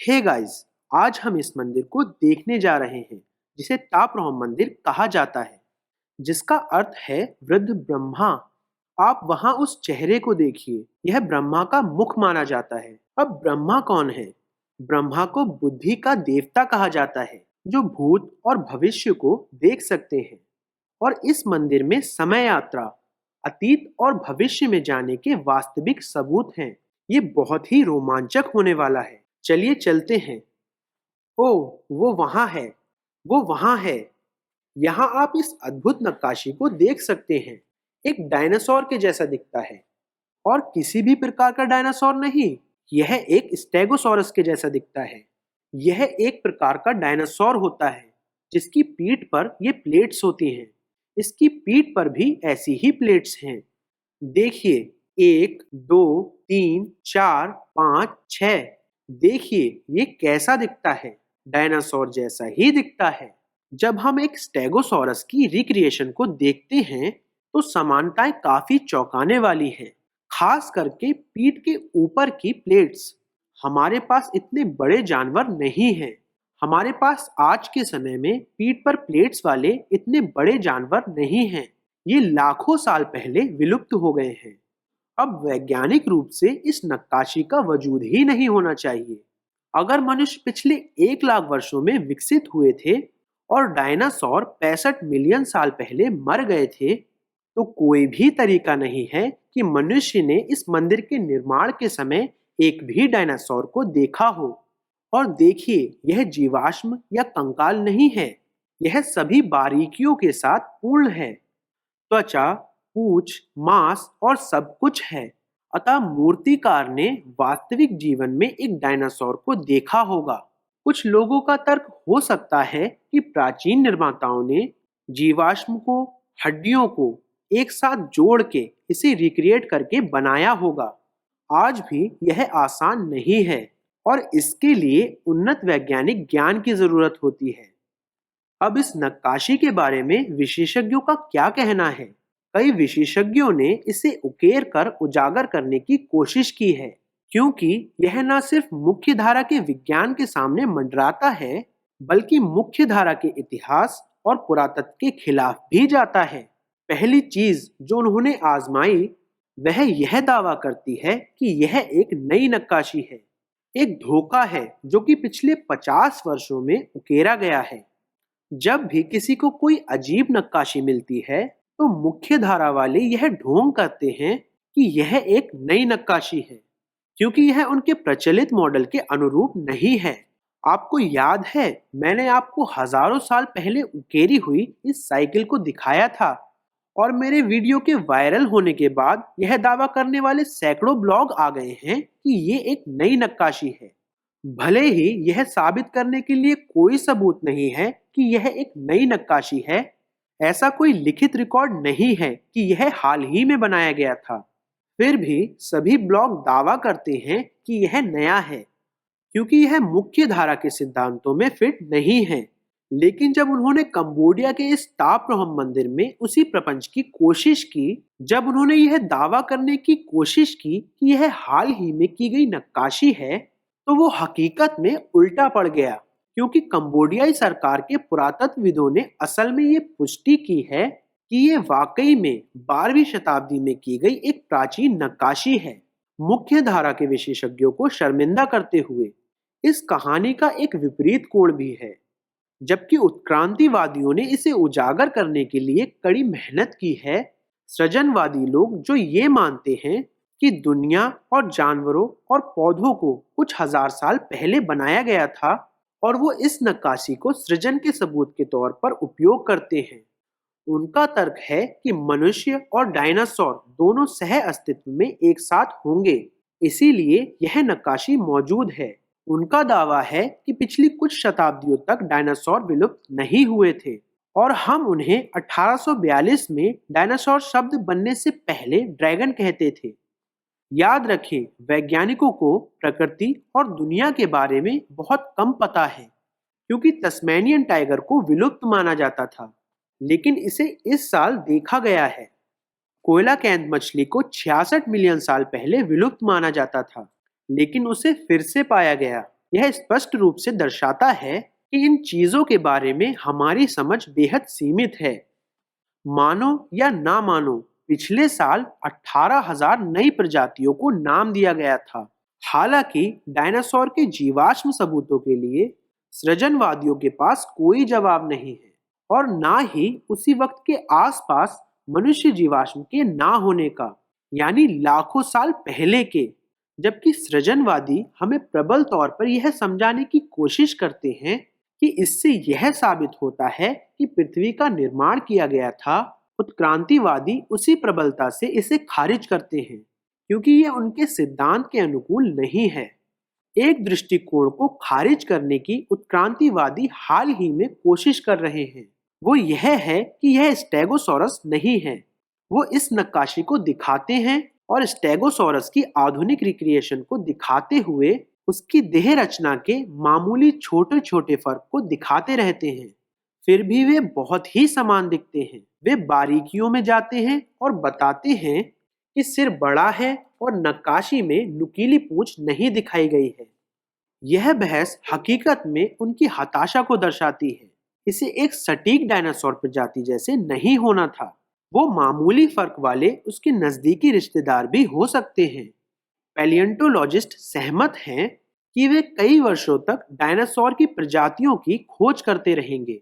Hey guys, आज हम इस मंदिर को देखने जा रहे हैं जिसे तापरोहम मंदिर कहा जाता है, जिसका अर्थ है वृद्ध ब्रह्मा। आप वहां उस चेहरे को देखिए, यह ब्रह्मा का मुख माना जाता है। अब ब्रह्मा कौन है? ब्रह्मा को बुद्धि का देवता कहा जाता है, जो भूत और भविष्य को देख सकते हैं। और इस मंदिर में समय यात्रा, अतीत और भविष्य में जाने के वास्तविक सबूत हैं। ये बहुत ही रोमांचक होने वाला है। चलिए चलते हैं। ओह, वो वहां है, वो वहां है। यहाँ आप इस अद्भुत नक्काशी को देख सकते हैं। एक डायनासोर के जैसा दिखता है, और किसी भी प्रकार का डायनासोर नहीं। यह एक स्टेगोसॉरस के जैसा दिखता है। यह एक प्रकार का डायनासोर होता है जिसकी पीठ पर ये प्लेट्स होती हैं। इसकी पीठ पर भी ऐसी ही प्लेट्स हैं। देखिए, 1, 2, 3, 4, 5, 6। देखिए ये कैसा दिखता है। डायनासोर जैसा ही दिखता है। जब हम एक स्टेगोसॉरस की रिक्रिएशन को देखते हैं तो समानताएं काफी चौंकाने वाली हैं। खास करके पीठ के ऊपर की प्लेट्स। हमारे पास इतने बड़े जानवर नहीं हैं। हमारे पास आज के समय में पीठ पर प्लेट्स वाले इतने बड़े जानवर नहीं हैं। ये लाखों साल पहले विलुप्त हो गए हैं। अब वैज्ञानिक रूप से इस नक्काशी का वजूद ही नहीं होना चाहिए। अगर मनुष्य पिछले 1 लाख वर्षों में विकसित हुए थे और डायनासोर 65 मिलियन साल पहले मर गए थे, तो कोई भी तरीका नहीं है कि मनुष्य ने इस मंदिर के निर्माण के समय एक भी डायनासोर को देखा हो। और देखिए, यह जीवाश्म या कंकाल नहीं है। यह सभी बारीकियों के साथ पूर्ण है। त्वचा, पूंछ, मांस और सब कुछ है। अतः मूर्तिकार ने वास्तविक जीवन में एक डायनासोर को देखा होगा। कुछ लोगों का तर्क हो सकता है कि प्राचीन निर्माताओं ने जीवाश्म को, हड्डियों को एक साथ जोड़ के इसे रिक्रिएट करके बनाया होगा। आज भी यह आसान नहीं है और इसके लिए उन्नत वैज्ञानिक ज्ञान की जरूरत होती है। अब इस नक्काशी के बारे में विशेषज्ञों का क्या कहना है? कई विशेषज्ञों ने इसे उकेर कर उजागर करने की कोशिश की है, क्योंकि यह न सिर्फ मुख्य धारा के विज्ञान के सामने मंडराता है, बल्कि मुख्य धारा के इतिहास और पुरातत्व के खिलाफ भी जाता है। पहली चीज जो उन्होंने आजमाई वह यह दावा करती है कि यह एक नई नक्काशी है, एक धोखा है जो कि पिछले 50 वर्षों में उकेरा गया है। जब भी किसी को कोई अजीब नक्काशी मिलती है तो मुख्य धारा वाले यह ढोंग करते हैं कि यह एक नई नक्काशी है, क्योंकि यह उनके प्रचलित मॉडल के अनुरूप नहीं है। आपको याद है, मैंने आपको हजारों साल पहले उकेरी हुई इस साइकिल को दिखाया था, और मेरे वीडियो के वायरल होने के बाद यह दावा करने वाले सैकड़ों ब्लॉग आ गए हैं कि ये एक नई नक्काशी है। भले ही यह साबित करने के लिए कोई सबूत नहीं है कि यह एक नई नक्काशी है। ऐसा कोई लिखित रिकॉर्ड नहीं है कि यह हाल ही में बनाया गया था। फिर भी सभी ब्लॉग दावा करते हैं कि यह नया है, क्योंकि यह मुख्य धारा के सिद्धांतों में फिट नहीं है। लेकिन जब उन्होंने कंबोडिया के इस तापरोहम मंदिर में उसी प्रपंच की कोशिश की, जब उन्होंने यह दावा करने की कोशिश की कि यह हाल ही में की गई नक्काशी है, तो वो हकीकत में उल्टा पड़ गया, क्योंकि कंबोडियाई सरकार के पुरातत्वविदों ने असल में ये पुष्टि की है कि ये वाकई में 12वीं शताब्दी में की गई एक प्राचीन नक्काशी है। मुख्य धारा के विशेषज्ञों को शर्मिंदा करते हुए इस कहानी का एक विपरीत कोण भी है, जबकि उत्क्रांतिवादियों ने इसे उजागर करने के लिए कड़ी मेहनत की है। सृजनवादी लोग जो ये मानते हैं कि दुनिया और जानवरों और पौधों को कुछ हजार साल पहले बनाया गया था, और वो इस नक्काशी को सृजन के सबूत के तौर पर उपयोग करते हैं। उनका तर्क है कि मनुष्य और डायनासोर दोनों सह अस्तित्व में एक साथ होंगे, इसीलिए यह नक्काशी मौजूद है। उनका दावा है कि पिछली कुछ शताब्दियों तक डायनासोर विलुप्त नहीं हुए थे, और हम उन्हें 1842 में डायनासोर शब्द बनने से पहले ड्रैगन कहते थे। याद रखें, वैज्ञानिकों को प्रकृति और दुनिया के बारे में बहुत कम पता है, क्योंकि तस्मेनियन टाइगर को विलुप्त माना जाता था, लेकिन इसे इस साल देखा गया है। कोयला कैंद मछली को 66 मिलियन साल पहले विलुप्त माना जाता था, लेकिन उसे फिर से पाया गया। यह स्पष्ट रूप से दर्शाता है कि इन चीजों के बारे में हमारी समझ बेहद सीमित है। मानो या ना मानो, पिछले साल 18,000 नई प्रजातियों को नाम दिया गया था। हालांकि डायनासोर के जीवाश्म सबूतों के लिए सृजनवादियों के पास कोई जवाब नहीं है, और ना ही उसी वक्त के आसपास मनुष्य जीवाश्म के ना होने का, यानी लाखों साल पहले के। जबकि सृजनवादी हमें प्रबल तौर पर यह समझाने की कोशिश करते हैं कि इससे यह साबित होता है कि पृथ्वी का निर्माण किया गया था, उत्क्रांतिवादी उसी प्रबलता से इसे खारिज करते हैं, क्योंकि यह उनके सिद्धांत के अनुकूल नहीं है। एक दृष्टिकोण को खारिज करने की उत्क्रांतिवादी हाल ही में कोशिश कर रहे हैं। वो यह है कि यह स्टेगोसॉरस नहीं है। वो इस नक्काशी को दिखाते हैं और स्टेगोसॉरस की आधुनिक रिक्रिएशन को दिखाते हुए उसकी देह रचना के मामूली छोटे छोटे फर्क को दिखाते रहते हैं। फिर भी वे बहुत ही समान दिखते हैं। वे बारीकियों में जाते हैं और बताते हैं कि सिर बड़ा है और नक्काशी में नुकीली पूंछ नहीं दिखाई गई है। यह बहस हकीकत में उनकी हताशा को दर्शाती है। इसे एक सटीक डायनासोर प्रजाति जैसे नहीं होना था। वो मामूली फर्क वाले उसके नजदीकी रिश्तेदार भी हो सकते हैं। पैलियोंटोलॉजिस्ट सहमत हैं कि वे कई वर्षों तक डायनासोर की प्रजातियों की खोज करते रहेंगे,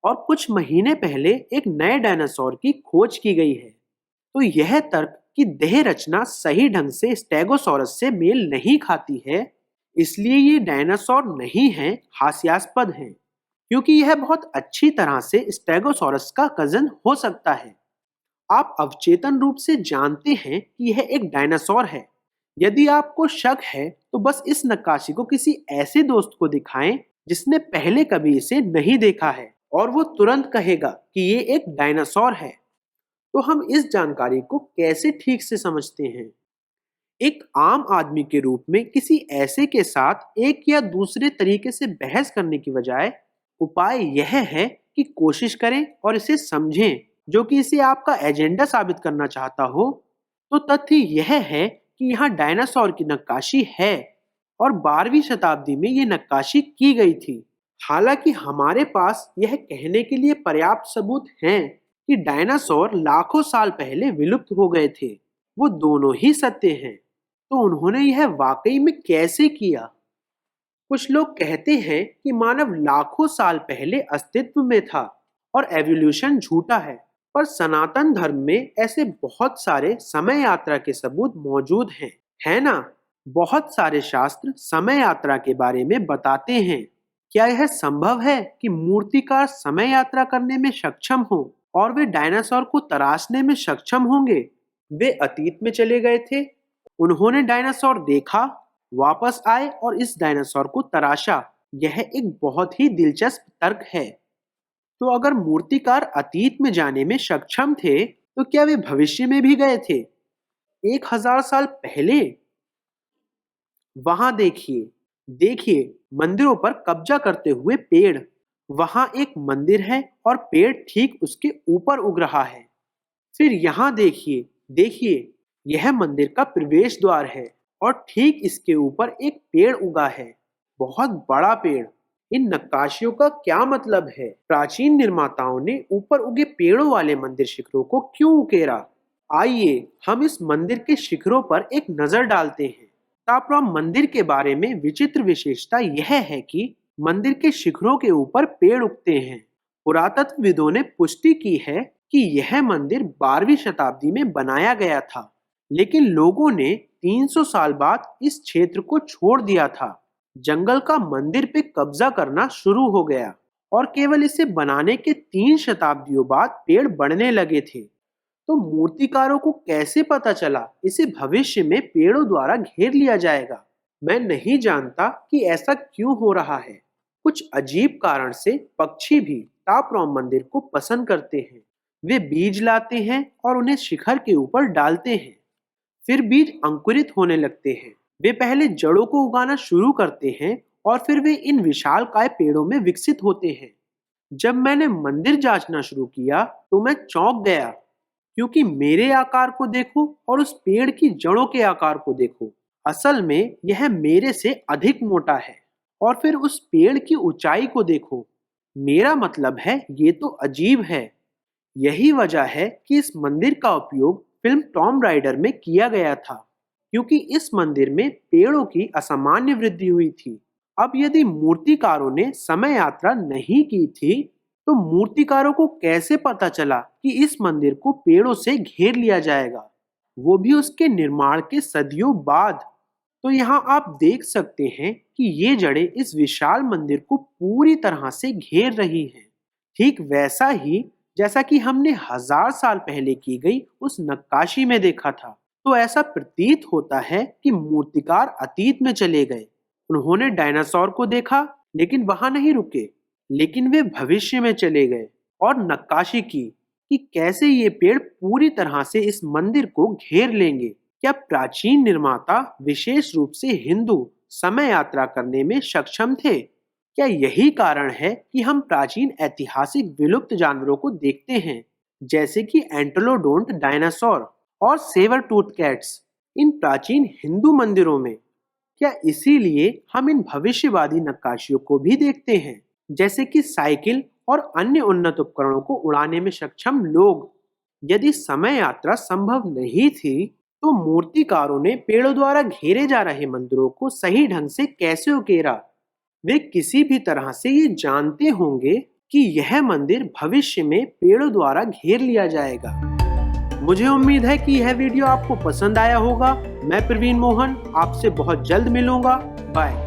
और कुछ महीने पहले एक नए डायनासोर की खोज की गई है। तो यह तर्क कि देह रचना सही ढंग से स्टेगोसॉरस से मेल नहीं खाती है, इसलिए ये डायनासोर नहीं है, हास्यास्पद है, क्योंकि यह बहुत अच्छी तरह से स्टेगोसॉरस का कजन हो सकता है। आप अवचेतन रूप से जानते हैं कि यह एक डायनासोर है। यदि आपको शक है तो बस इस नक्काशी को किसी ऐसे दोस्त को दिखाएं जिसने पहले कभी इसे नहीं देखा है, और वो तुरंत कहेगा कि ये एक डायनासोर है। तो हम इस जानकारी को कैसे ठीक से समझते हैं? एक आम आदमी के रूप में किसी ऐसे के साथ एक या दूसरे तरीके से बहस करने की बजाय उपाय यह है कि कोशिश करें और इसे समझें, जो कि इसे आपका एजेंडा साबित करना चाहता हो। तो तथ्य यह है कि यहाँ डायनासोर की नक्काशी है, और 12वीं शताब्दी में ये नक्काशी की गई थी। हालांकि हमारे पास यह कहने के लिए पर्याप्त सबूत हैं कि डायनासोर लाखों साल पहले विलुप्त हो गए थे। वो दोनों ही सत्य हैं। तो उन्होंने यह वाकई में कैसे किया? कुछ लोग कहते हैं कि मानव लाखों साल पहले अस्तित्व में था और एवोल्यूशन झूठा है, पर सनातन धर्म में ऐसे बहुत सारे समय यात्रा के सबूत मौजूद हैं, है ना? बहुत सारे शास्त्र समय यात्रा के बारे में बताते हैं। क्या यह संभव है कि मूर्तिकार समय यात्रा करने में सक्षम हो और वे डायनासोर को तराशने में सक्षम होंगे? वे अतीत में चले गए थे, उन्होंने डायनासोर देखा, वापस आए और इस डायनासोर को तराशा। यह एक बहुत ही दिलचस्प तर्क है। तो अगर मूर्तिकार अतीत में जाने में सक्षम थे, तो क्या वे भविष्य में भी गए थे? 1,000 साल पहले? वहां देखिए, देखिए मंदिरों पर कब्जा करते हुए पेड़। वहां एक मंदिर है और पेड़ ठीक उसके ऊपर उग रहा है। फिर यहाँ देखिए, देखिए, यह मंदिर का प्रवेश द्वार है और ठीक इसके ऊपर एक पेड़ उगा है, बहुत बड़ा पेड़। इन नक्काशियों का क्या मतलब है? प्राचीन निर्माताओं ने ऊपर उगे पेड़ों वाले मंदिर शिखरों को क्यों उकेरा? आइए हम इस मंदिर के शिखरों पर एक नजर डालते हैं। तापराम मंदिर के बारे में विचित्र विशेषता यह है कि मंदिर के शिखरों के ऊपर पेड़ उगते हैं। पुरातत्वविदों ने पुष्टि की है कि यह मंदिर 12वीं शताब्दी में बनाया गया था, लेकिन लोगों ने 300 साल बाद इस क्षेत्र को छोड़ दिया था। जंगल का मंदिर पे कब्जा करना शुरू हो गया, और केवल इसे बनाने के 3 शताब्दियों बाद पेड़ बढ़ने लगे थे। तो मूर्तिकारों को कैसे पता चला इसे भविष्य में पेड़ों द्वारा घेर लिया जाएगा? मैं नहीं जानता कि ऐसा क्यों हो रहा है। कुछ अजीब कारण से पक्षी भी तापराम मंदिर को पसंद करते हैं। वे बीज लाते हैं और उन्हें शिखर के ऊपर डालते हैं। फिर बीज अंकुरित होने लगते हैं। वे पहले जड़ों को उगाना शुरू करते हैं और फिर वे इन विशालकाय पेड़ों में विकसित होते हैं। जब मैंने मंदिर जांचना शुरू किया तो मैं चौंक गया, क्योंकि मेरे आकार को देखो और उस पेड़ की जड़ों के आकार को देखो। असल में यह मेरे से अधिक मोटा है। और फिर उस पेड़ की ऊंचाई को देखो। मेरा मतलब है ये तो अजीब है। यही वजह है कि इस मंदिर का उपयोग फिल्म टॉम राइडर में किया गया था, क्योंकि इस मंदिर में पेड़ों की असामान्य वृद्धि हुई थी। अब यदि मूर्तिकारों ने समय यात्रा नहीं की थी, तो मूर्तिकारों को कैसे पता चला कि इस मंदिर को पेड़ों से घेर लिया जाएगा, वो भी उसके निर्माण के सदियों बाद। तो यहाँ आप देख सकते हैं कि ये जड़ें इस विशाल मंदिर को पूरी तरह से घेर रही हैं, ठीक वैसा ही जैसा कि हमने 1000 साल पहले की गई उस नक्काशी में देखा था। तो ऐसा प्रतीत होता है कि मूर्तिकार अतीत में चले गए। उन्होंने डायनासोर को देखा, लेकिन वहां नहीं रुके, लेकिन वे भविष्य में चले गए और नक्काशी की कि कैसे ये पेड़ पूरी तरह से इस मंदिर को घेर लेंगे। क्या प्राचीन निर्माता विशेष रूप से हिंदू समय यात्रा करने में सक्षम थे? क्या यही कारण है कि हम प्राचीन ऐतिहासिक विलुप्त जानवरों को देखते हैं, जैसे कि एंटेलोडोंट डायनासोर और सेवर टूथ कैट्स, इन प्राचीन हिंदू मंदिरों में? क्या इसीलिए हम इन भविष्यवादी नक्काशियों को भी देखते हैं, जैसे कि साइकिल और अन्य उन्नत उपकरणों को उड़ाने में सक्षम लोग? यदि समय यात्रा संभव नहीं थी, तो मूर्तिकारों ने पेड़ों द्वारा घेरे जा रहे मंदिरों को सही ढंग से कैसे उकेरा? वे किसी भी तरह से ये जानते होंगे कि यह मंदिर भविष्य में पेड़ों द्वारा घेर लिया जाएगा। मुझे उम्मीद है कि यह वीडियो आपको पसंद आया होगा। मैं प्रवीण मोहन आपसे बहुत जल्द मिलूंगा। बाय।